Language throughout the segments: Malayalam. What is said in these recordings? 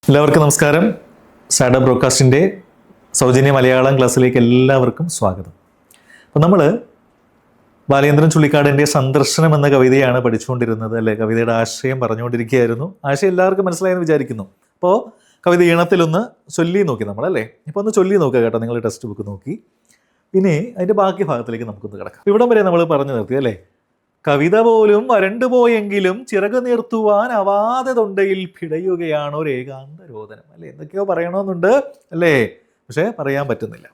എല്ലാവർക്കും നമസ്കാരം. സ്റ്റാർട്ടപ്പ് ബ്രോഡ്കാസ്റ്റിൻ്റെ സൗജന്യ മലയാളം ക്ലാസ്സിലേക്ക് എല്ലാവർക്കും സ്വാഗതം. അപ്പോൾ നമ്മൾ ബാലേന്ദ്രൻ ചുള്ളിക്കാടിൻ്റെ സന്ദർശനം എന്ന കവിതയാണ് പഠിച്ചുകൊണ്ടിരുന്നത് അല്ലേ? കവിതയുടെ ആശയം പറഞ്ഞുകൊണ്ടിരിക്കുകയായിരുന്നു. ആശയം എല്ലാവർക്കും മനസ്സിലായെന്ന് വിചാരിക്കുന്നു. അപ്പോൾ കവിത ഈണത്തിലൊന്ന് ചൊല്ലി നോക്കി നമ്മളല്ലേ? ഇപ്പോൾ ഒന്ന് ചൊല്ലി നോക്കുക കേട്ടോ, നിങ്ങൾ ടെക്സ്റ്റ് ബുക്ക് നോക്കി. പിന്നെ അതിൻ്റെ ബാക്കി ഭാഗത്തിലേക്ക് നമുക്കൊന്ന് കിടക്കാം. ഇവിടം വരെ നമ്മൾ പറഞ്ഞു നിർത്തി അല്ലേ? കവിത പോലും വരണ്ടുപോയെങ്കിലും ചിറക് നിർത്തുവാൻ അവാതെ തൊണ്ടയിൽ പിടയുകയാണ് ഒരു ഏകാന്ത രോദനം അല്ലേ? എന്തൊക്കെയോ പറയണമെന്നുണ്ട് അല്ലേ? പക്ഷെ പറയാൻ പറ്റുന്നില്ല.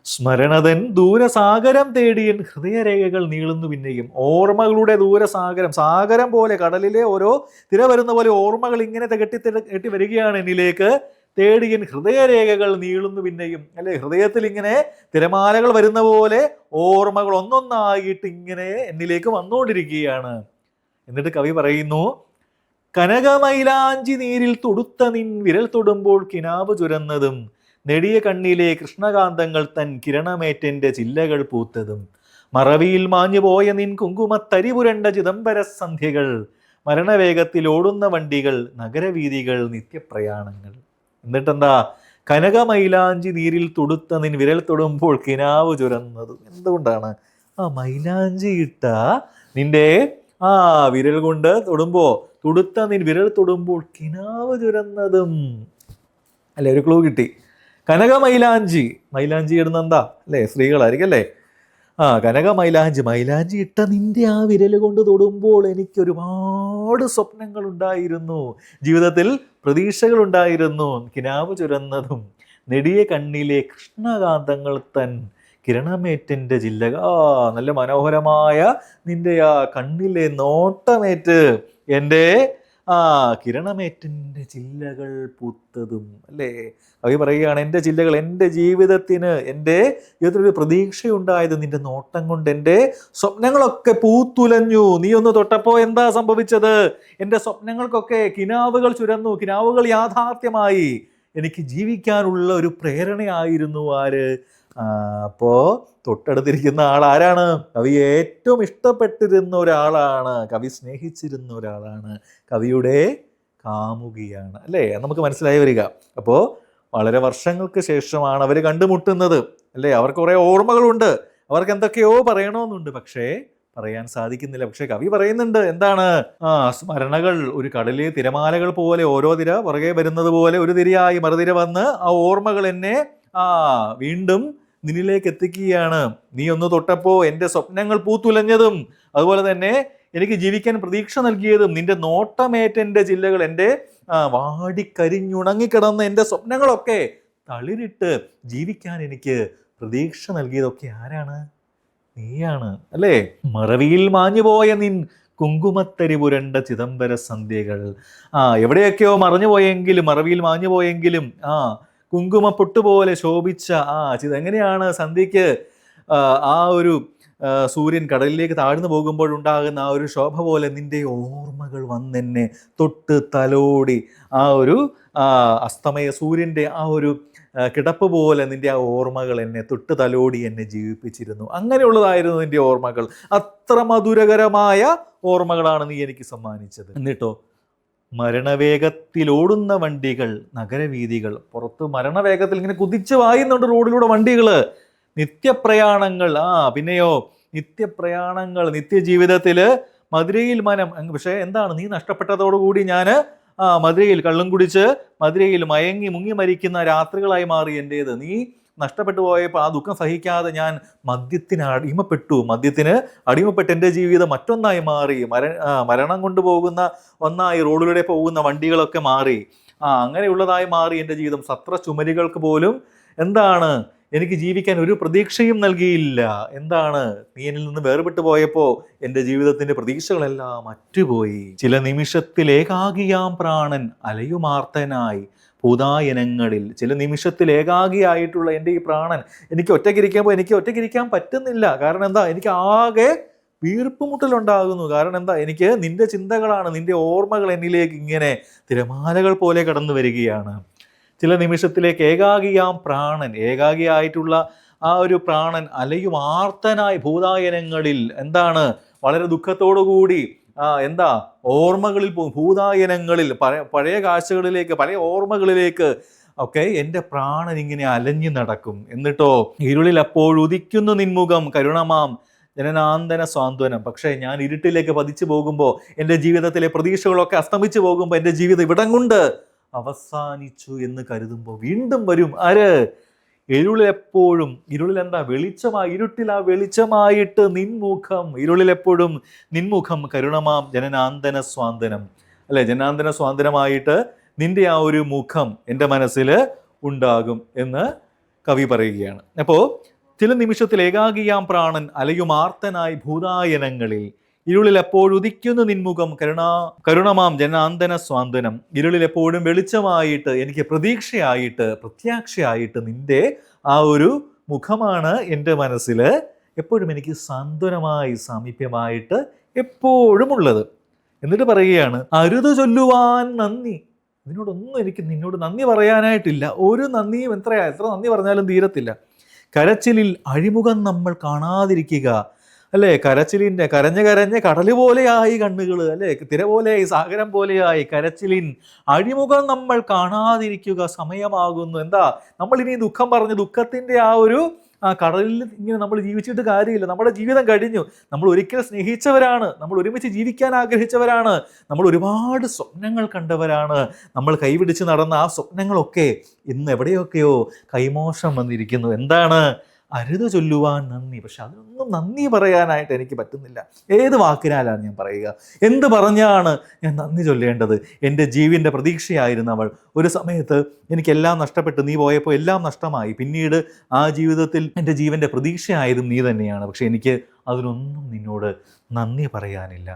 സ്മരണതൻ ദൂരസാഗരം തേടിയൻ ഹൃദയരേഖകൾ നീളുന്നു പിന്നെയും. ഓർമ്മകളുടെ ദൂരസാഗരം, സാഗരം പോലെ കടലിലെ ഓരോ തിര വരുന്ന പോലെ ഓർമ്മകൾ ഇങ്ങനെ തെട്ടി വരികയാണ് എന്നിലേക്ക്. തേടിയൻ ഹൃദയരേഖകൾ നീളുന്നു പിന്നെയും അല്ലെ? ഹൃദയത്തിൽ ഇങ്ങനെ തിരമാലകൾ വരുന്ന പോലെ ഓർമ്മകൾ ഒന്നൊന്നായിട്ട് ഇങ്ങനെ എന്നിലേക്ക് വന്നുകൊണ്ടിരിക്കുകയാണ്. എന്നിട്ട് കവി പറയുന്നു, കനകമൈലാഞ്ചി നീരിൽ തൊടുത്ത നിൻ വിരൽ തൊടുമ്പോൾ കിനാവ് ചുരന്നതും നെടിയ കണ്ണിലെ കൃഷ്ണകാന്തങ്ങൾ തൻ കിരണമേറ്റന്റെ ചില്ലകൾ പൂത്തതും മറവിയിൽ മാഞ്ഞുപോയ നിൻ കുങ്കുമത്തരി പുരണ്ട ചിദംബര സന്ധ്യകൾ മരണവേഗത്തിൽ ഓടുന്ന വണ്ടികൾ നഗരവീഥികൾ നിത്യപ്രയാണങ്ങൾ. എന്നിട്ടെന്താ? കനകമൈലാഞ്ചി നീരിൽ തൊടുത്ത നിൻ വിരൽ തൊടുമ്പോൾ കിനാവ് ചുരന്നതും. എന്തുകൊണ്ടാണ്? മൈലാഞ്ചി ഇട്ട നിന്റെ വിരൽ കൊണ്ട് തൊടുത്ത നിൻ വിരൽ തൊടുമ്പോൾ കിനാവ് ചുരന്നതും അല്ലെ? ഒരു ക്ലൂ കിട്ടി. കനകമൈലാഞ്ചി, മൈലാഞ്ചി ഇടുന്ന എന്താ അല്ലേ? സ്ത്രീകളായിരിക്കും അല്ലേ? മൈലാഞ്ചി ഇട്ട നിന്റെ ആ വിരൽ കൊണ്ട് തൊടുമ്പോൾ എനിക്ക് ഒരുപാട് സ്വപ്നങ്ങൾ ഉണ്ടായിരുന്നു, ജീവിതത്തിൽ പ്രതീക്ഷകൾ ഉണ്ടായിരുന്നു. കിനാവ് ചുരന്നതും നെടിയ കണ്ണിലെ കൃഷ്ണകാന്തങ്ങൾ തൻ കിരണമേറ്റന്റെ ജില്ലക. നല്ല മനോഹരമായ നിന്റെ ആ കണ്ണിലെ നോട്ടമേറ്റ് എൻ്റെ കിരണമേറ്റന്റെ ചില്ലകൾ പൂത്തതും അല്ലേ? കവി പറയുകയാണ്, എൻ്റെ ചില്ലകൾ, എൻ്റെ ജീവിതത്തിന് ഒരു പ്രതീക്ഷയുണ്ടായത് നിന്റെ നോട്ടം കൊണ്ട്. എൻ്റെ സ്വപ്നങ്ങളൊക്കെ പൂത്തുലഞ്ഞു. നീ ഒന്ന് തൊട്ടപ്പോ എന്താ സംഭവിച്ചത്? എൻ്റെ സ്വപ്നങ്ങൾക്കൊക്കെ കിനാവുകൾ ചുരന്നു, കിനാവുകൾ യാഥാർത്ഥ്യമായി. എനിക്ക് ജീവിക്കാനുള്ള ഒരു പ്രേരണയായിരുന്നു ആര്? അപ്പോ തൊട്ടടുത്തിരിക്കുന്ന ആൾ ആരാണ്? കവി ഏറ്റവും ഇഷ്ടപ്പെട്ടിരുന്ന ഒരാളാണ്, കവി സ്നേഹിച്ചിരുന്ന ഒരാളാണ്, കവിയുടെ കാമുകിയാണ് അല്ലേ? നമുക്ക് മനസ്സിലായി വരിക. അപ്പോൾ വളരെ വർഷങ്ങൾക്ക് ശേഷമാണ് അവർ കണ്ടുമുട്ടുന്നത് അല്ലേ? അവർക്ക് കുറേ ഓർമ്മകളുണ്ട്, അവർക്ക് എന്തൊക്കെയോ പറയണമെന്നുണ്ട്, പക്ഷേ പറയാൻ സാധിക്കുന്നില്ല. പക്ഷെ കവി പറയുന്നുണ്ട്, എന്താണ്? സ്മരണകൾ ഒരു കടലിലെ തിരമാലകൾ പോലെ, ഓരോ തിര പുറകെ വരുന്നത് പോലെ ഒരു തിരയായി മറുതിര വന്ന് ആ ഓർമ്മകൾ എന്നെ വീണ്ടും നിന്നിലേക്ക് എത്തിക്കുകയാണ്. നീ ഒന്ന് തൊട്ടപ്പോ എൻ്റെ സ്വപ്നങ്ങൾ പൂത്തുലഞ്ഞതും അതുപോലെ തന്നെ എനിക്ക് ജീവിക്കാൻ പ്രതീക്ഷ നൽകിയതും നിന്റെ നോട്ടമേറ്റന്റെ ജില്ലകൾ, എൻ്റെ വാടിക്കരിഞ്ഞുണങ്ങിക്കിടന്ന എൻ്റെ സ്വപ്നങ്ങളൊക്കെ തളിരിട്ട് ജീവിക്കാൻ എനിക്ക് പ്രതീക്ഷ നൽകിയതൊക്കെ ആരാണ്? നീയാണ് അല്ലേ? മറവിയിൽ മാഞ്ഞുപോയ നിൻ കുങ്കുമത്തരി പുരണ്ട ചിദംബര സന്ധ്യകൾ. എവിടെയൊക്കെയോ മറവിയിൽ മാഞ്ഞുപോയെങ്കിലും കുങ്കുമപ്പൊട്ടുപോലെ ശോഭിച്ച എങ്ങനെയാണ് സന്ധ്യയ്ക്ക് ഒരു സൂര്യൻ കടലിലേക്ക് താഴ്ന്നു പോകുമ്പോഴുണ്ടാകുന്ന ആ ഒരു ശോഭ പോലെ നിന്റെ ഓർമ്മകൾ വന്നെന്നെ തൊട്ട് തലോടി, അസ്തമയ സൂര്യൻ്റെ ഒരു കിടപ്പ് പോലെ നിന്റെ ഓർമ്മകൾ എന്നെ തൊട്ട് തലോടി എന്നെ ജീവിപ്പിച്ചിരുന്നു. അങ്ങനെയുള്ളതായിരുന്നു നിന്റെ ഓർമ്മകൾ. അത്ര മധുരകരമായ ഓർമ്മകളാണ് നീ എനിക്ക് സമ്മാനിച്ചത്. എന്നിട്ടോ മരണവേഗത്തിൽ ഓടുന്ന വണ്ടികൾ നഗരവീഥികൾ. പുറത്ത് മരണവേഗത്തിൽ ഇങ്ങനെ കുതിച്ചു വായുന്നുണ്ട് റോഡിലൂടെ വണ്ടികൾ. നിത്യപ്രയാണങ്ങൾ, പിന്നെയോ നിത്യപ്രയാണങ്ങൾ, നിത്യജീവിതത്തിൽ മധുരയിൽ മനം. പക്ഷെ എന്താണ്? നീ നഷ്ടപ്പെട്ടതോടുകൂടി ഞാൻ മധുരയിൽ കള്ളും കുടിച്ച് മധുരയിൽ മയങ്ങി മുങ്ങി മരിക്കുന്ന രാത്രികളായി മാറി എൻ്റേത്. നീ നഷ്ടപ്പെട്ടു പോയപ്പോൾ ആ ദുഃഖം സഹിക്കാതെ ഞാൻ മദ്യത്തിന് അടിമപ്പെട്ട് എൻ്റെ ജീവിതം മറ്റൊന്നായി മാറി. മരണം കൊണ്ടുപോകുന്ന ഒന്നായി റോഡിലൂടെ പോകുന്ന വണ്ടികളൊക്കെ മാറി. അങ്ങനെയുള്ളതായി മാറി എൻ്റെ ജീവിതം. സത്ര ചുമരുകൾക്ക് പോലും എന്താണ്? എനിക്ക് ജീവിക്കാൻ ഒരു പ്രതീക്ഷയും നൽകിയില്ല. എന്താണ്? നീ എന്നിൽ നിന്ന് വേർപെട്ടു പോയപ്പോൾ എൻ്റെ ജീവിതത്തിൻ്റെ പ്രതീക്ഷകളെല്ലാം അറ്റുപോയി. ചില നിമിഷത്തിൽ ഏകാകിയാം പ്രാണൻ അലയുമാർത്തനായി ഭൂതായനങ്ങളിൽ. ചില നിമിഷത്തിൽ ഏകാഗിയായിട്ടുള്ള എൻ്റെ ഈ പ്രാണൻ എനിക്ക് ഒറ്റയ്ക്കിരിക്കാൻ പറ്റുന്നില്ല. കാരണം എന്താ? എനിക്ക് ആകെ വീർപ്പുമുട്ടലുണ്ടാകുന്നു. കാരണം എന്താ? എനിക്ക് നിന്റെ ചിന്തകളാണ്, നിന്റെ ഓർമ്മകൾ എന്നിലേക്ക് ഇങ്ങനെ തിരമാലകൾ പോലെ കടന്നു വരികയാണ്. ചില നിമിഷത്തിലേക്ക് ഏകാകിയാം പ്രാണൻ, ഏകാഗിയായിട്ടുള്ള ആ ഒരു പ്രാണൻ അലയും ആർത്തനായി ഭൂതായനങ്ങളിൽ. എന്താണ്? വളരെ ദുഃഖത്തോടു കൂടി എന്താ ഓർമ്മകളിൽ പോകും, ഭൂതായനങ്ങളിൽ പഴയ കാഴ്ചകളിലേക്ക്, പഴയ ഓർമ്മകളിലേക്ക് ഒക്കെ എൻ്റെ പ്രാണൻ ഇങ്ങനെ അലഞ്ഞു നടക്കും. എന്നിട്ടോ ഇരുളിൽ അപ്പോഴുദിക്കുന്നു നിൻമുഖം കരുണമാം ജനനാന്തന സ്വാന്തനം. പക്ഷേ ഞാൻ ഇരുട്ടിലേക്ക് പതിച്ചു പോകുമ്പോൾ, എൻ്റെ ജീവിതത്തിലെ പ്രതീക്ഷകളൊക്കെ അസ്തമിച്ചു പോകുമ്പോൾ, എൻ്റെ ജീവിതം ഇവിടം കൊണ്ട് അവസാനിച്ചു എന്ന് കരുതുമ്പോൾ വീണ്ടും വരും ആര്? ഇരുളിലെപ്പോഴും, ഇരുളിലെന്താ വെളിച്ചമായി, ഇരുട്ടിൽ ആ വെളിച്ചമായിട്ട് നിൻമുഖം, ഇരുളിലെപ്പോഴും നിൻമുഖം കരുണമാം ജനനാന്തന സ്വാന്തനം, അല്ലെ? ജനാന്തന സ്വാന്തനമായിട്ട് നിന്റെ ആ ഒരു മുഖം എൻ്റെ മനസ്സിൽ ഉണ്ടാകും എന്ന് കവി പറയുകയാണ്. അപ്പോൾ ചില നിമിഷത്തിൽ ഏകാകിയാം പ്രാണൻ അലയുമാർത്തനായി ഭൂതായനങ്ങളിൽ, ഇരുളിൽ എപ്പോഴുദിക്കുന്നു നിൻമുഖം കരുണമാം ജനാന്തന സ്വാന്തനം. ഇരുളിൽ എപ്പോഴും വെളിച്ചമായിട്ട്, എനിക്ക് പ്രതീക്ഷയായിട്ട്, പ്രത്യാക്ഷയായിട്ട് നിന്റെ ആ ഒരു മുഖമാണ് എൻ്റെ മനസ്സിൽ എപ്പോഴും എനിക്ക് സാന്ത്വനമായി, സാമീപ്യമായിട്ട് എപ്പോഴും ഉള്ളത്. എന്നിട്ട് പറയുകയാണ്, അരുത് ചൊല്ലുവാൻ നന്ദി. ഇതിനോടൊന്നും എനിക്ക് നിന്നോട് നന്ദി പറയാനായിട്ടില്ല. ഒരു നന്ദിയും എത്ര നന്ദി പറഞ്ഞാലും തീരത്തില്ല. കരച്ചിലിൽ അഴിമുഖം നമ്മൾ കാണാതിരിക്കുക, അല്ലേ? കരഞ്ഞ് കടല് പോലെയായി കണ്ണുകൾ, അല്ലേ? തിര പോലെയായി, സാഗരം പോലെയായി കരച്ചിലിൻ അഴിമുഖം നമ്മൾ കാണാതിരിക്കുക, സമയമാകുന്നു. എന്താ, നമ്മൾ ഇനി ദുഃഖം പറഞ്ഞ് ദുഃഖത്തിൻ്റെ ആ ഒരു കടലിൽ ഇങ്ങനെ നമ്മൾ ജീവിച്ചിട്ട് കാര്യമില്ല. നമ്മുടെ ജീവിതം കഴിഞ്ഞു. നമ്മൾ ഒരിക്കൽ സ്നേഹിച്ചവരാണ്, നമ്മൾ ഒരുമിച്ച് ജീവിക്കാൻ ആഗ്രഹിച്ചവരാണ്, നമ്മൾ ഒരുപാട് സ്വപ്നങ്ങൾ കണ്ടവരാണ്. നമ്മൾ കൈപിടിച്ച് നടന്ന ആ സ്വപ്നങ്ങളൊക്കെ ഇന്ന് എവിടെയൊക്കെയോ കൈമോശം വന്നിരിക്കുന്നു. എന്താണ്? അരുത് ചൊല്ലുവാൻ നന്ദി. പക്ഷെ അതിനൊന്നും നന്ദി പറയാനായിട്ട് എനിക്ക് പറ്റുന്നില്ല. ഏത് വാക്കിനാലാണ് ഞാൻ പറയുക? എന്ത് പറഞ്ഞാണ് ഞാൻ നന്ദി ചൊല്ലേണ്ടത്? എൻ്റെ ജീവൻ്റെ പ്രതീക്ഷയായിരുന്നവൾ ഒരു സമയത്ത് എനിക്കെല്ലാം നഷ്ടപ്പെട്ട്, നീ പോയപ്പോൾ എല്ലാം നഷ്ടമായി. പിന്നീട് ആ ജീവിതത്തിൽ എൻ്റെ ജീവൻ്റെ പ്രതീക്ഷയായതും നീ തന്നെയാണ്. പക്ഷെ എനിക്ക് അതിനൊന്നും നിന്നോട് നന്ദി പറയാനില്ല.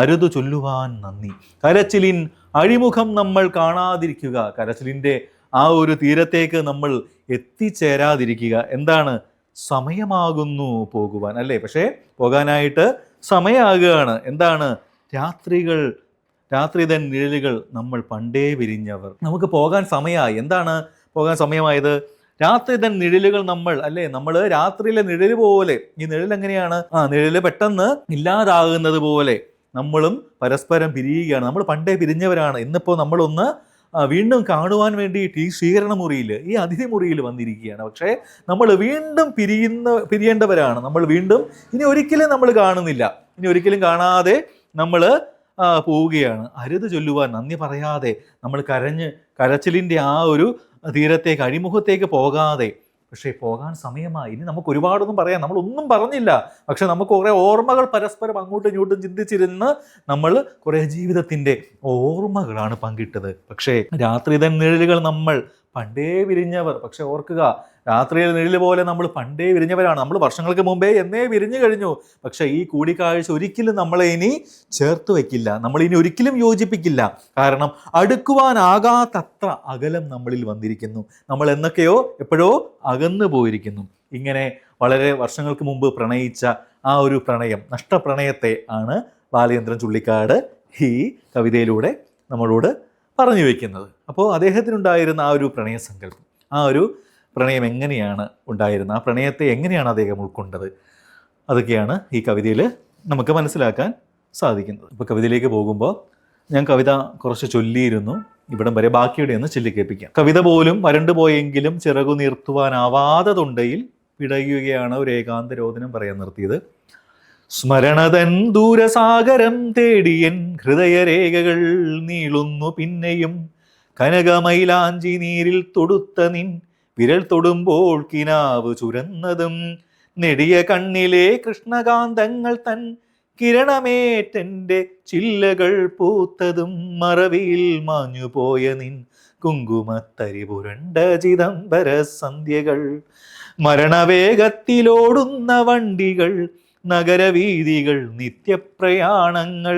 അരുത് ചൊല്ലുവാൻ നന്ദി. കരച്ചിലിൻ അഴിമുഖം നമ്മൾ കാണാതിരിക്കുക. കരച്ചിലിൻ്റെ ആ ഒരു തീരത്തേക്ക് നമ്മൾ എത്തിച്ചേരാതിരിക്കുക. എന്താണ്? സമയമാകുന്നു പോകുവാൻ, അല്ലേ? പക്ഷേ പോകാനായിട്ട് സമയമാകുകയാണ്. എന്താണ്? രാത്രി തൻ നിഴലുകൾ നമ്മൾ പണ്ടേ വിരിഞ്ഞവർ. നമുക്ക് പോകാൻ സമയമായി. എന്താണ് പോകാൻ സമയമായത്? രാത്രി തൻ നിഴലുകൾ നമ്മൾ, അല്ലേ? നമ്മൾ രാത്രിയിലെ നിഴല് പോലെ, ഈ നിഴൽ എങ്ങനെയാണ്? നിഴല് പെട്ടെന്ന് ഇല്ലാതാകുന്നത് പോലെ നമ്മളും പരസ്പരം പിരിയുകയാണ്. നമ്മൾ പണ്ടേ പിരിഞ്ഞവരാണ്. ഇന്നിപ്പോൾ നമ്മളൊന്ന് വീണ്ടും കാണുവാൻ വേണ്ടിയിട്ട് ഈ സ്വീകരണ മുറിയിൽ, ഈ അതിഥി മുറിയിൽ വന്നിരിക്കുകയാണ്. പക്ഷേ നമ്മൾ വീണ്ടും പിരിയേണ്ടവരാണ്. നമ്മൾ വീണ്ടും ഇനി ഒരിക്കലും നമ്മൾ കാണുന്നില്ല. ഇനി ഒരിക്കലും കാണാതെ നമ്മൾ പോവുകയാണ്. അരുത് ചൊല്ലുവാൻ നന്ദി പറയാതെ, നമ്മൾ കരച്ചിലിൻ്റെ ആ ഒരു തീരത്തേക്ക്, അഴിമുഖത്തേക്ക് പോകാതെ. പക്ഷേ പോകാൻ സമയമായി. ഇനി നമുക്ക് ഒരുപാടൊന്നും പറയാം. നമ്മളൊന്നും പറഞ്ഞില്ല. പക്ഷെ നമുക്ക് കുറേ ഓർമ്മകൾ പരസ്പരം അങ്ങോട്ടും ഇങ്ങോട്ടും ചിന്തിച്ചിരുന്ന് നമ്മൾ കുറേ ജീവിതത്തിൻ്റെ ഓർമ്മകളാണ് പങ്കിട്ടത്. പക്ഷേ രാത്രി തൻ നിഴലുകൾ നമ്മൾ പണ്ടേ വിരിഞ്ഞവർ. പക്ഷെ ഓർക്കുക, രാത്രിയിൽ നിഴൽ പോലെ നമ്മൾ പണ്ടേ വിരിഞ്ഞവരാണ്. നമ്മൾ വർഷങ്ങൾക്ക് മുമ്പേ എന്നേ വിരിഞ്ഞു കഴിഞ്ഞു. പക്ഷെ ഈ കൂടിക്കാഴ്ച ഒരിക്കലും നമ്മളെ ഇനി ചേർത്ത് വയ്ക്കില്ല. നമ്മളിനി ഒരിക്കലും യോജിപ്പിക്കില്ല. കാരണം അടുക്കുവാനാകാത്തത്ര അകലം നമ്മളിൽ വന്നിരിക്കുന്നു. നമ്മൾ എന്നൊക്കെയോ എപ്പോഴോ അകന്നു പോയിരിക്കുന്നു. ഇങ്ങനെ വളരെ വർഷങ്ങൾക്ക് മുമ്പ് പ്രണയിച്ച ആ ഒരു പ്രണയം, നഷ്ടപ്രണയത്തെ ആണ് ബാലചന്ദ്രൻ ചുള്ളിക്കാട് ഈ കവിതയിലൂടെ നമ്മളോട് പറഞ്ഞു വയ്ക്കുന്നത്. അപ്പോൾ അദ്ദേഹത്തിനുണ്ടായിരുന്ന ആ ഒരു പ്രണയസങ്കല്പം, ആ ഒരു പ്രണയം എങ്ങനെയാണ് ഉണ്ടായിരുന്നത്, ആ പ്രണയത്തെ എങ്ങനെയാണ് അദ്ദേഹം ഉൾക്കൊണ്ടത്, അതൊക്കെയാണ് ഈ കവിതയിൽ നമുക്ക് മനസ്സിലാക്കാൻ സാധിക്കുന്നത്. ഇപ്പോൾ കവിതയിലേക്ക് പോകുമ്പോൾ ഞാൻ കവിത കുറച്ച് ചൊല്ലിയിരുന്നു. ഇവിടം വരെ ബാക്കിയുടെ ഒന്ന് ചൊല്ലിക്കേൾപ്പിക്കാം. കവിത പോലും വരണ്ടുപോയെങ്കിലും ചിറകു നീർത്തുവാനാവാതെ തൊണ്ടയിൽ പിടയുകയാണ് ഒരു ഏകാന്തരോധനം പറയാൻ നിർത്തിയത്. സ്മരണതൻ ദൂരസാഗരം തേടിയൻ ഹൃദയരേഖകൾ നീളുന്നു പിന്നെയും, കനകമൈലാഞ്ചി നീരിൽ തൊടുത്ത നിൻ വിരൽ തൊടുമ്പോൾ കിനാവ് ചുരന്നതും, നെടിയ കണ്ണിലെ കൃഷ്ണകാന്തങ്ങൾ തൻ കിരണമേറ്റെൻ്റെ ചില്ലകൾ പൂത്തതും, മറവിയിൽ മാഞ്ഞുപോയ നിൻ കുങ്കുമത്തരി പുരണ്ട ചിദംബര സന്ധ്യകൾ, മരണവേഗത്തിലോടുന്ന വണ്ടികൾ, നഗരവീഥികൾ, നിത്യപ്രയാണങ്ങൾ,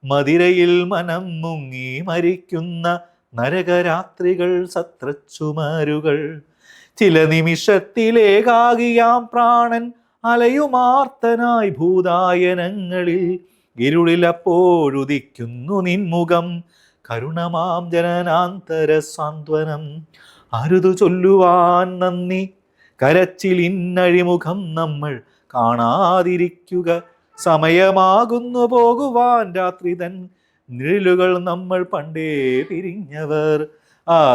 മതിരയിൽ മനം മുങ്ങി മരിക്കുന്ന നരകരാത്രികൾ, സത്രച്ചുമാരുകൾ, ചില നിമിഷത്തിലേകാകിയാം പ്രാണൻ അലയുമാർത്തനായി ഭൂതായനങ്ങളിൽ, ഇരുളിലപ്പോഴുദിക്കുന്നു നിൻമുഖം കരുണമാം ജനനാന്തര സാന്ത്വനം. അരുതു ചൊല്ലുവാൻ നന്ദി, കരച്ചിലിന്നഴിമുഖം നമ്മൾ കാണാതിരിക്കുക, സമയമാകുന്നു പോകുവാൻ രാത്രി തൻ നിഴലുകൾ നമ്മൾ പണ്ടേ പിരിഞ്ഞവർ.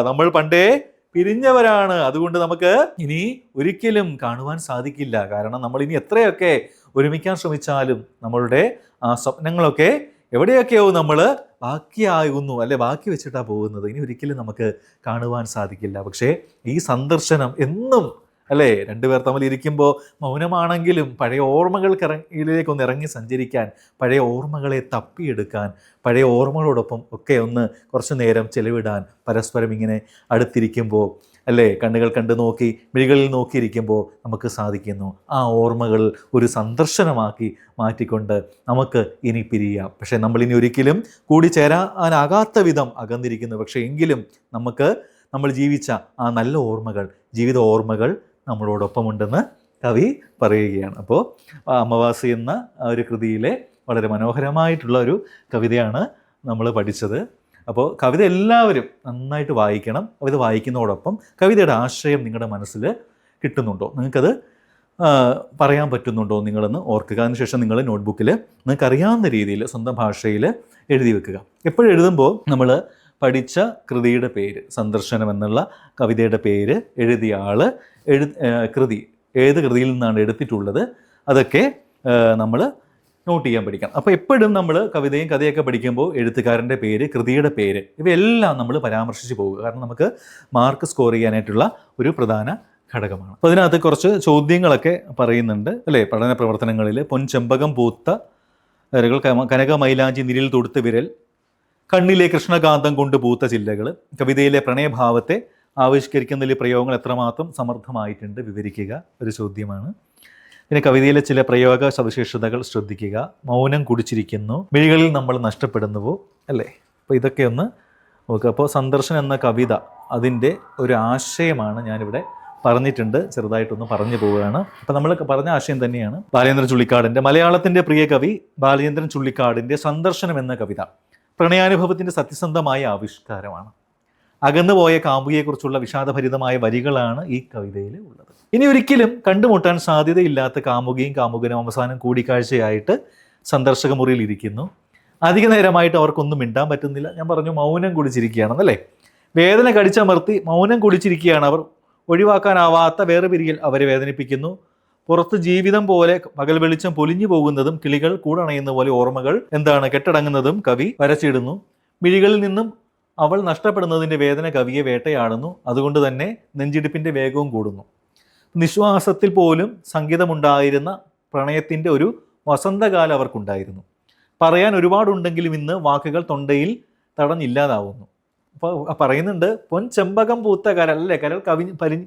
നമ്മൾ പണ്ടേ പിരിഞ്ഞവരാണ്. അതുകൊണ്ട് നമുക്ക് ഇനി ഒരിക്കലും കാണുവാൻ സാധിക്കില്ല. കാരണം നമ്മൾ ഇനി എത്രയൊക്കെ ഒരുമിക്കാൻ ശ്രമിച്ചാലും നമ്മളുടെ ആ സ്വപ്നങ്ങളൊക്കെ എവിടെയൊക്കെയോ നമ്മൾ ബാക്കിയാകുന്നു, അല്ലെ ബാക്കി വെച്ചിട്ടാണ് പോകുന്നത്. ഇനി ഒരിക്കലും നമുക്ക് കാണുവാൻ സാധിക്കില്ല. പക്ഷേ ഈ സന്ദർശനം എന്നും, അല്ലേ, രണ്ടുപേർ തമ്മിൽ ഇരിക്കുമ്പോൾ മൗനമാണെങ്കിലും പഴയ ഓർമ്മകൾക്കിടയിലേക്കൊന്ന് ഇറങ്ങി സഞ്ചരിക്കാൻ, പഴയ ഓർമ്മകളെ തപ്പിയെടുക്കാൻ, പഴയ ഓർമ്മകളോടൊപ്പം ഒക്കെ ഒന്ന് കുറച്ച് നേരം ചെലവിടാൻ പരസ്പരം ഇങ്ങനെ അടുത്തിരിക്കുമ്പോൾ, അല്ലേ, കണ്ണുകൾ കണ്ട് നോക്കി മിഴികളിൽ നോക്കിയിരിക്കുമ്പോൾ നമുക്ക് സാധിക്കുന്നു ആ ഓർമ്മകൾ ഒരു സന്ദർശനമാക്കി മാറ്റിക്കൊണ്ട് നമുക്ക് ഇനി പിരിയാം. പക്ഷേ നമ്മളിനി ഒരിക്കലും കൂടിച്ചേരാനാകാത്ത വിധം അകന്നിരിക്കുന്നു. പക്ഷേ എങ്കിലും നമ്മൾ ജീവിച്ച ആ നല്ല ഓർമ്മകൾ, ജീവിത ഓർമ്മകൾ നമ്മളോടൊപ്പമുണ്ടെന്ന് കവി പറയുകയാണ്. അപ്പോൾ അമാവാസി എന്ന ഒരു കൃതിയിലെ വളരെ മനോഹരമായിട്ടുള്ള ഒരു കവിതയാണ് നമ്മൾ പഠിച്ചത്. അപ്പോൾ കവിത എല്ലാവരും നന്നായിട്ട് വായിക്കണം. കവിത വായിക്കുന്നതോടൊപ്പം കവിതയുടെ ആശയം നിങ്ങളുടെ മനസ്സിൽ കിട്ടുന്നുണ്ടോ, നിങ്ങൾക്കത് പറയാൻ പറ്റുന്നുണ്ടോ നിങ്ങളെന്ന് ഓർക്കുക. അതിനുശേഷം നിങ്ങൾ നോട്ട്ബുക്കിൽ നിങ്ങൾക്ക് അറിയാവുന്ന രീതിയിൽ സ്വന്തം ഭാഷയിൽ എഴുതി വെക്കുക. എപ്പോഴും എഴുതുമ്പോൾ നമ്മൾ പഠിച്ച കൃതിയുടെ പേര്, സന്ദർശനം എന്നുള്ള കവിതയുടെ പേര്, എഴുതിയ ആൾ, കൃതി ഏത് കൃതിയിൽ നിന്നാണ് എടുത്തിട്ടുള്ളത്, അതൊക്കെ നമ്മൾ നോട്ട് ചെയ്യാൻ പഠിക്കണം. അപ്പോൾ എപ്പോഴും നമ്മൾ കവിതയും കഥയൊക്കെ പഠിക്കുമ്പോൾ എഴുത്തുകാരൻ്റെ പേര്, കൃതിയുടെ പേര്, ഇവയെല്ലാം നമ്മൾ പരാമർശിച്ച് പോകുക. കാരണം നമുക്ക് മാർക്ക് സ്കോർ ചെയ്യാനായിട്ടുള്ള ഒരു പ്രധാന ഘടകമാണ്. അപ്പോൾ അതിനകത്ത് കുറച്ച് ചോദ്യങ്ങളൊക്കെ പറയുന്നുണ്ട്, അല്ലേ. പഠന പ്രവർത്തനങ്ങളിൽ പൊൻചെമ്പകം പൂത്ത കനകമൈലാഞ്ചി നിരിൽ തൊടുത്ത വിരൽ, കണ്ണിലെ കൃഷ്ണകാന്തം കൊണ്ട് പൂത്ത ചില്ലകൾ, കവിതയിലെ പ്രണയഭാവത്തെ ആവിഷ്കരിക്കുന്നതിൽ പ്രയോഗങ്ങൾ എത്രമാത്രം സമർത്ഥമായിട്ടുണ്ട് വിവരിക്കുക, ഒരു ചോദ്യമാണ്. പിന്നെ കവിതയിലെ ചില പ്രയോഗ സവിശേഷതകൾ ശ്രദ്ധിക്കുക. മൗനം കുടിച്ചിരിക്കുന്നു, മിഴികളിൽ നമ്മൾ നഷ്ടപ്പെടുന്നുവോ, അല്ലേ. അപ്പോൾ ഇതൊക്കെ ഒന്ന് നോക്കുക. അപ്പോൾ സന്ദർശനം എന്ന കവിത, അതിൻ്റെ ഒരു ആശയമാണ് ഞാനിവിടെ പറഞ്ഞിട്ടുണ്ട്, ചെറുതായിട്ടൊന്ന് പറഞ്ഞു പോവുകയാണ്. അപ്പോൾ നമ്മൾ പറഞ്ഞ ആശയം തന്നെയാണ് ബാലചന്ദ്രൻ ചുള്ളിക്കാടിൻ്റെ, മലയാളത്തിൻ്റെ പ്രിയ കവി ബാലചന്ദ്രൻ ചുള്ളിക്കാടിൻ്റെ സന്ദർശനം എന്ന കവിത പ്രണയാനുഭവത്തിൻ്റെ സത്യസന്ധമായ ആവിഷ്കാരമാണ്. അകന്നുപോയ കാമുകിയെക്കുറിച്ചുള്ള വിഷാദഭരിതമായ വരികളാണ് ഈ കവിതയിൽ ഉള്ളത്. ഇനി ഒരിക്കലും കണ്ടുമുട്ടാൻ സാധ്യതയില്ലാത്ത കാമുകിയും കാമുകനും അവസാനം കൂടിക്കാഴ്ചയായിട്ട് സന്ദർശക മുറിയിൽ ഇരിക്കുന്നു. അധിക നേരമായിട്ട് അവർക്കൊന്നും മിണ്ടാൻ പറ്റുന്നില്ല. ഞാൻ പറഞ്ഞു മൗനം കുടിച്ചിരിക്കുകയാണെന്നല്ലേ. വേദന കടിച്ചമർത്തി മൗനം കുടിച്ചിരിക്കുകയാണ് അവർ. ഒഴിവാക്കാനാവാത്ത വേറെ പിരിയൽ അവരെ വേദനിപ്പിക്കുന്നു. പുറത്ത് ജീവിതം പോലെ പകൽ വെളിച്ചം പൊലിഞ്ഞു പോകുന്നതും കിളികൾ കൂടണയുന്ന പോലെ ഓർമ്മകൾ കെട്ടടങ്ങുന്നതും കവി വരച്ചിടുന്നു. മിഴികളിൽ നിന്നും അവൾ നഷ്ടപ്പെടുന്നതിൻ്റെ വേദന കവിയെ വേട്ടയാടുന്നു. അതുകൊണ്ട് തന്നെ നെഞ്ചിടിപ്പിൻ്റെ വേഗവും കൂടുന്നു. നിശ്വാസത്തിൽ പോലും സംഗീതമുണ്ടായിരുന്ന പ്രണയത്തിൻ്റെ ഒരു വസന്തകാലം അവർക്കുണ്ടായിരുന്നു. പറയാൻ ഒരുപാടുണ്ടെങ്കിലും ഇന്ന് വാക്കുകൾ തൊണ്ടയിൽ തടഞ്ഞില്ലാതാവുന്നു. അപ്പോൾ പറയുന്നുണ്ട്, പൊൻചെമ്പകം പൂത്ത കരൾ, അല്ലേ, കരൾ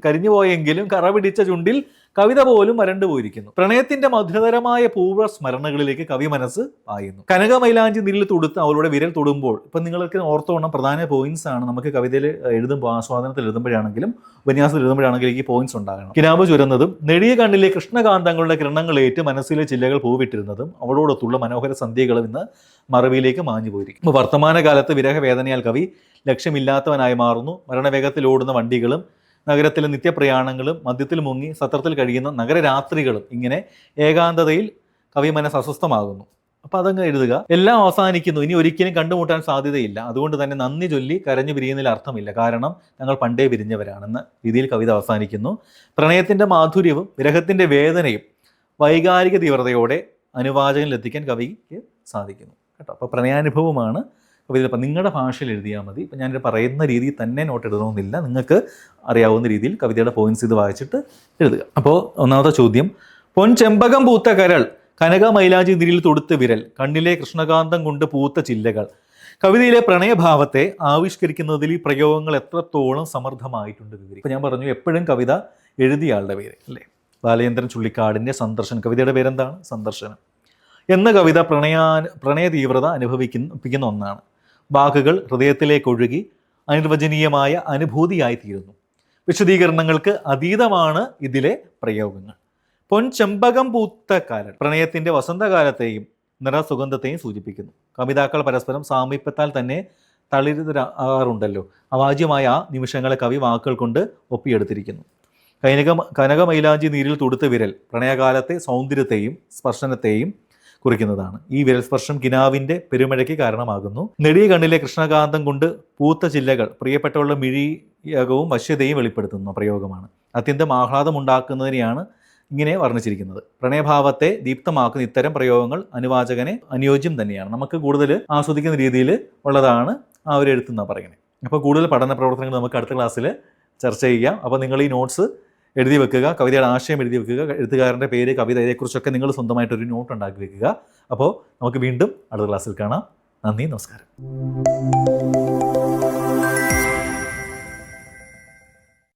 കരിഞ്ഞു പോയെങ്കിലും കറ പിടിച്ച ചുണ്ടിൽ കവിത പോലും വരണ്ടു പോയിരിക്കുന്നു. പ്രണയത്തിന്റെ മധുരതരമായ പൂർവ്വ സ്മരണകളിലേക്ക് കവി മനസ്സ് പായുന്നു. കനകമൈലാഞ്ചി നിരിൽ തൊടുത്ത് അവളുടെ വിരൽ തൊടുമ്പോൾ, ഇപ്പം നിങ്ങൾക്ക് ഓർത്തോണം, പ്രധാന പോയിന്റ്സ് ആണ് നമുക്ക് കവിതയിൽ എഴുതുമ്പോൾ, ആസ്വാദനത്തിൽ എഴുതുമ്പോഴാണെങ്കിലും ഉപന്യാസത്തിൽ എഴുതുമ്പോഴാണെങ്കിലും ഈ പോയിന്റ്സ് ഉണ്ടാകണം. കിനാബ് ചുരന്നതും നെടിയ കണ്ണിലെ കൃഷ്ണകാന്തങ്ങളുടെ കിരണങ്ങളേറ്റ് മനസ്സിലെ ചില്ലകൾ പൂവിട്ടിരുന്നതും അവളോടൊത്തുള്ള മനോഹര സന്ധ്യകളും ഇന്ന് മറവിയിലേക്ക് മാഞ്ഞു പോയിരിക്കും. ഇപ്പോൾ വർത്തമാനകാലത്ത് വിരഹവേദനയാൽ കവി ലക്ഷ്യമില്ലാത്തവനായി മാറുന്നു. മരണവേഗത്തിൽ ഓടുന്ന വണ്ടികളും നഗരത്തിലെ നിത്യപ്രയാണങ്ങളും മദ്യത്തിൽ മുങ്ങി സത്രത്തിൽ കഴിയുന്ന നഗരരാത്രികളും ഇങ്ങനെ ഏകാന്തതയിൽ കവി മനസ്സ് അസ്വസ്ഥമാകുന്നു. അപ്പോൾ അതങ്ങ് എഴുതുക. എല്ലാം അവസാനിക്കുന്നു, ഇനി ഒരിക്കലും കണ്ടുമുട്ടാൻ സാധ്യതയില്ല. അതുകൊണ്ട് തന്നെ നന്ദി ചൊല്ലി കരഞ്ഞു പിരിയുന്നതിൽ അർത്ഥമില്ല, കാരണം ഞങ്ങൾ പണ്ടേ പിരിഞ്ഞവരാണെന്ന രീതിയിൽ കവിത അവസാനിക്കുന്നു. പ്രണയത്തിൻ്റെ മാധുര്യവും വിരഹത്തിൻ്റെ വേദനയും വൈകാരിക തീവ്രതയോടെ അനുവാചകനിലെത്തിക്കാൻ കവിക്ക് സാധിക്കുന്നു കേട്ടോ. അപ്പോൾ പ്രണയാനുഭവമാണ് കവിത. അപ്പം നിങ്ങളുടെ ഭാഷയിൽ എഴുതിയാൽ മതി. ഇപ്പം ഞാനിത് പറയുന്ന രീതിയിൽ തന്നെ നോട്ട് എഴുതണമെന്നില്ല, നിങ്ങൾക്ക് അറിയാവുന്ന രീതിയിൽ കവിതയുടെ പോയിന്റ്സ് ഇത് വായിച്ചിട്ട് എഴുതുക. അപ്പോൾ ഒന്നാമത്തെ ചോദ്യം, പൊൻചെമ്പകം പൂത്ത കരൾ, കനകമൈലാഞ്ചി നിരിൽ തൊടുത്ത വിരൽ, കണ്ണിലെ കൃഷ്ണകാന്തം കൊണ്ട് പൂത്ത ചില്ലകൾ. കവിതയിലെ പ്രണയഭാവത്തെ ആവിഷ്കരിക്കുന്നതിൽ ഈ പ്രയോഗങ്ങൾ എത്രത്തോളം സമർത്ഥമായിട്ടുണ്ട് വിവരിക്കും. ഇപ്പം ഞാൻ പറഞ്ഞു, എപ്പോഴും കവിത എഴുതിയ ആളുടെ പേര്, അല്ലേ. ബാലചന്ദ്രൻ ചുള്ളിക്കാടിൻ്റെ സന്ദർശനം, കവിതയുടെ പേരെന്താണ്? സന്ദർശനം എന്ന കവിത പ്രണയ തീവ്രത അനുഭവിക്കുന്ന ഒന്നാണ്. വാക്കുകൾ ഹൃദയത്തിലേക്ക് ഒഴുകി അനിർവചനീയമായ അനുഭൂതിയായി തീരുന്നു. വിശദീകരണങ്ങൾക്ക് അതീതമാണ് ഇതിലെ പ്രയോഗങ്ങൾ. പൊൻചെമ്പകം പൂത്ത കരൾ പ്രണയത്തിൻ്റെ വസന്തകാലത്തെയും നിറസുഗന്ധത്തെയും സൂചിപ്പിക്കുന്നു. കവിതാക്കൾ പരസ്പരം സാമീപ്യത്താൽ തന്നെ തളിരാറുണ്ടല്ലോ. അവാച്യമായ ആ നിമിഷങ്ങളെ കവി വാക്കുകൾ കൊണ്ട് ഒപ്പിയെടുത്തിരിക്കുന്നു. കനകമൈലാഞ്ചി നീരിൽ തൊടുത്ത വിരൽ പ്രണയകാലത്തെ സൗന്ദര്യത്തെയും സ്പർശനത്തെയും കുറിക്കുന്നതാണ്. ഈ വിരൽസ്പർശം കിനാവിൻ്റെ പെരുമഴയ്ക്ക് കാരണമാകുന്നു. നെടിയ കണ്ണിലെ കൃഷ്ണകാന്തം കൊണ്ട് പൂത്ത ചില്ലകൾ പ്രിയപ്പെട്ടവളുടെ മിഴിയകവും വശ്യതയും വെളിപ്പെടുത്തുന്ന പ്രയോഗമാണ്. അത്യന്തം ആഹ്ലാദമുണ്ടാക്കുന്നതിനെയാണ് ഇങ്ങനെ വർണ്ണിച്ചിരിക്കുന്നത്. പ്രണയഭാവത്തെ ദീപ്തമാക്കുന്ന ഇത്തരം പ്രയോഗങ്ങൾ അനുവാചകനെ അനുയോജ്യം തന്നെയാണ്. നമുക്ക് കൂടുതൽ ആസ്വദിക്കുന്ന രീതിയിൽ ഉള്ളതാണ് ആ ഒരു എഴുത്തെന്നാണ് പറയുന്നത്. അപ്പോൾ കൂടുതൽ പഠന പ്രവർത്തനങ്ങൾ നമുക്ക് അടുത്ത ക്ലാസ്സിൽ ചർച്ച ചെയ്യാം. അപ്പോൾ നിങ്ങൾ ഈ നോട്ട്സ് എഴുതി വെക്കുക, കവിതയുടെ ആശയം എഴുതി വെക്കുക, എഴുത്തുകാരൻ്റെ പേര്, കവിത, ഇതേക്കുറിച്ചൊക്കെ നിങ്ങൾ സ്വന്തമായിട്ടൊരു നോട്ട് ഉണ്ടാക്കി വെക്കുക. അപ്പോൾ നമുക്ക് വീണ്ടും അടുത്ത ക്ലാസ്സിൽ കാണാം. നന്ദി, നമസ്കാരം.